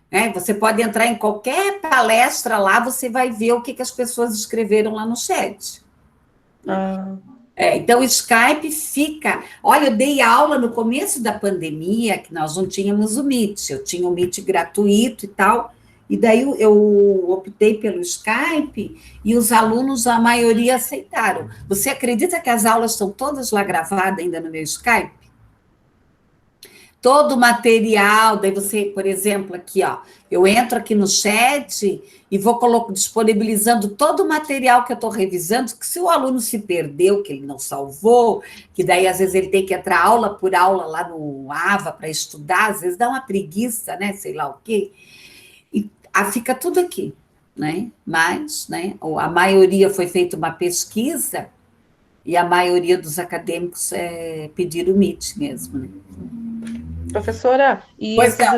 né? Você pode entrar em qualquer palestra lá, você vai ver o que as pessoas escreveram lá no chat. Ah, Então, o Skype fica. Olha, eu dei aula no começo da pandemia, que nós não tínhamos o Meet, eu tinha o Meet gratuito e tal, e daí eu optei pelo Skype e os alunos, a maioria, aceitaram. Você acredita que as aulas estão todas lá gravadas ainda no meu Skype? Todo o material, daí você, por exemplo, aqui, ó, eu entro aqui no chat e vou disponibilizando todo o material que eu estou revisando, que se o aluno se perdeu, que ele não salvou, que daí às vezes ele tem que entrar aula por aula lá no AVA para estudar, às vezes dá uma preguiça, né, sei lá o quê, e fica tudo aqui, né, mas, né, a maioria foi feita uma pesquisa e a maioria dos acadêmicos pediram o Meet mesmo, né. professora, e Pois não.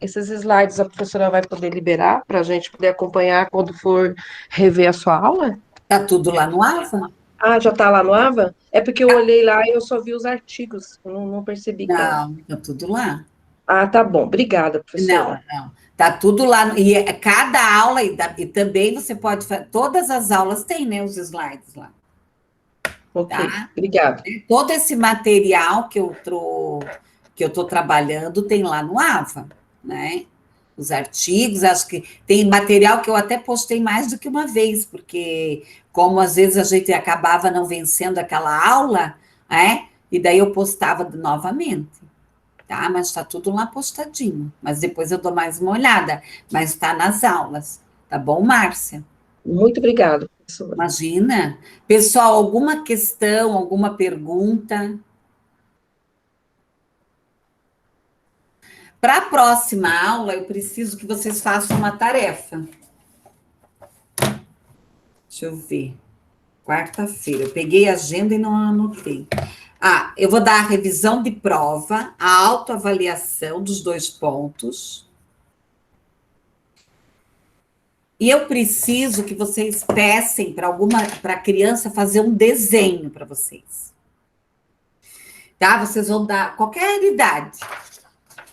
esses slides a professora vai poder liberar para a gente poder acompanhar quando for rever a sua aula? Tá tudo lá no AVA? Ah, já está lá no AVA? É porque eu olhei lá e eu só vi os artigos, eu não percebi qual. Não, tá tudo lá. Ah, tá bom. Obrigada, Não, professora. não. Tá tudo lá. E cada aula, e também você pode fazer. Todas as aulas têm, né, os slides lá, Ok, tá? obrigada. Todo esse material que eu estou trabalhando tem lá no AVA, né? Os artigos, acho que tem material que eu até postei mais do que uma vez, porque como às vezes a gente acabava não vencendo aquela aula, e daí eu postava novamente, tá? Mas está tudo lá postadinho. Mas depois eu dou mais uma olhada, mas está nas aulas, tá bom, Márcia? Muito obrigada, professora. Imagina. Pessoal, alguma questão, alguma pergunta? Para a próxima aula, eu preciso que vocês façam uma tarefa. Deixa eu ver. Quarta-feira. Eu peguei a agenda e não anotei. Eu vou dar a revisão de prova, a autoavaliação dos 2 pontos. E eu preciso que vocês peçam para a criança fazer um desenho para vocês. Tá? Vocês vão dar qualquer idade,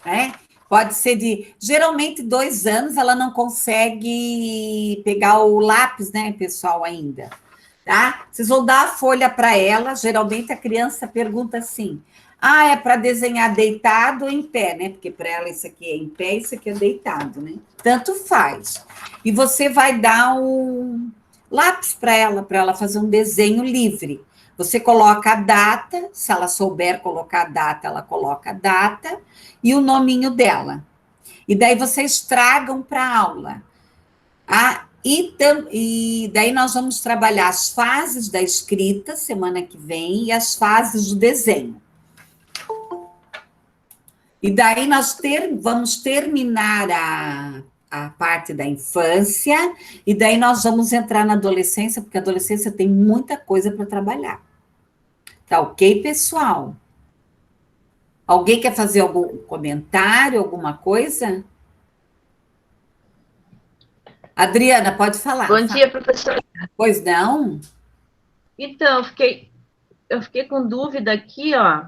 né? Pode ser geralmente 2 anos, ela não consegue pegar o lápis, né, pessoal, ainda. Tá? Vocês vão dar a folha para ela, geralmente a criança pergunta assim, é para desenhar deitado ou em pé, né? Porque para ela isso aqui é em pé, isso aqui é deitado, né? Tanto faz. E você vai dar um lápis para ela fazer um desenho livre. Você coloca a data, se ela souber colocar a data, ela coloca a data e o nominho dela. E daí vocês tragam para a aula. E daí nós vamos trabalhar as fases da escrita semana que vem e as fases do desenho. E daí nós vamos terminar a parte da infância, e daí nós vamos entrar na adolescência, porque a adolescência tem muita coisa para trabalhar. Tá ok, pessoal? Alguém quer fazer algum comentário, alguma coisa? Adriana, pode falar. Bom dia, professora. Pois não? Então, eu fiquei com dúvida aqui, ó,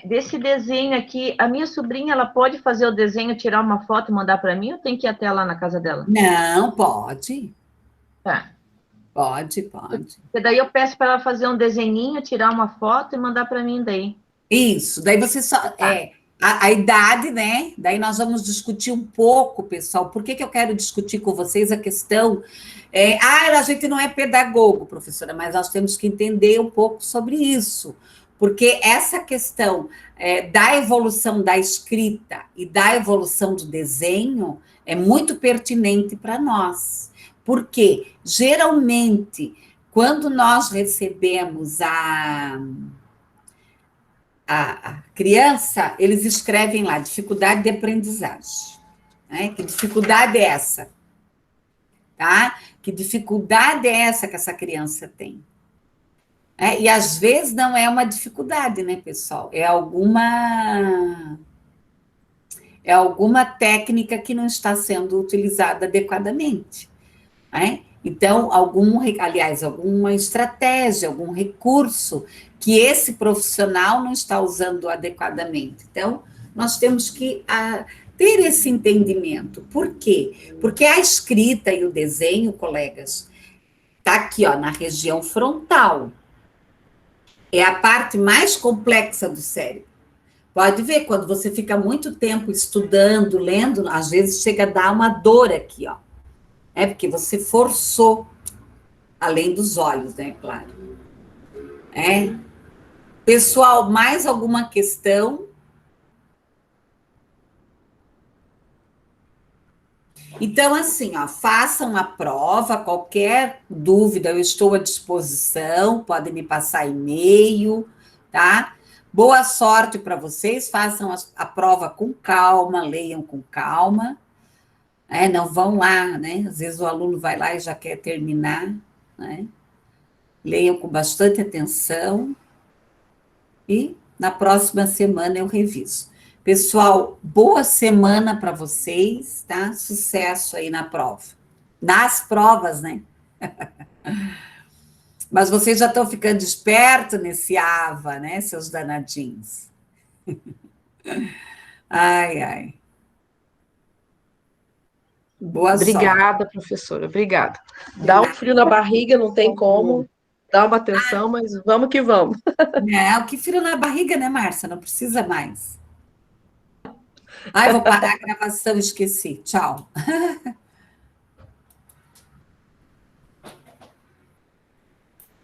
desse desenho aqui. A minha sobrinha, ela pode fazer o desenho, tirar uma foto e mandar para mim, ou tem que ir até lá na casa dela? Não, pode. Tá. Pode. Porque daí eu peço para ela fazer um desenhinho, tirar uma foto e mandar para mim daí. Isso, daí você só... A idade, né? Daí nós vamos discutir um pouco, pessoal. Por que eu quero discutir com vocês a questão... a gente não é pedagogo, professora, mas nós temos que entender um pouco sobre isso. Porque essa questão da evolução da escrita e da evolução do desenho é muito pertinente para nós. Porque, geralmente, quando nós recebemos a criança, eles escrevem lá, dificuldade de aprendizagem. Né? Que dificuldade é essa? Tá? Que dificuldade é essa que essa criança tem? E às vezes não é uma dificuldade, né, pessoal? É alguma técnica que não está sendo utilizada adequadamente. Né? Então, alguma estratégia, algum recurso que esse profissional não está usando adequadamente. Então, nós temos que ter esse entendimento. Por quê? Porque a escrita e o desenho, colegas, está aqui, ó, na região frontal. É a parte mais complexa do cérebro. Pode ver, quando você fica muito tempo estudando, lendo, às vezes chega a dar uma dor aqui, ó. Porque você forçou, além dos olhos, né, claro. Pessoal, mais alguma questão? Então, assim, ó, façam a prova, qualquer dúvida, eu estou à disposição, podem me passar e-mail, tá? Boa sorte para vocês, façam a prova com calma, leiam com calma. Não vão lá, né? Às vezes o aluno vai lá e já quer terminar, né? Leiam com bastante atenção e na próxima semana eu reviso. Pessoal, boa semana para vocês, tá? Sucesso aí na prova. Nas provas, né? Mas vocês já estão ficando espertos nesse AVA, né, seus danadinhos? Ai. Boa Obrigada, sorte. professora, obrigada. Dá um frio na barriga, não tem como, dá uma atenção, mas vamos que vamos. Que frio na barriga, né, Márcia? Não precisa mais. Vou parar a gravação, esqueci. Tchau.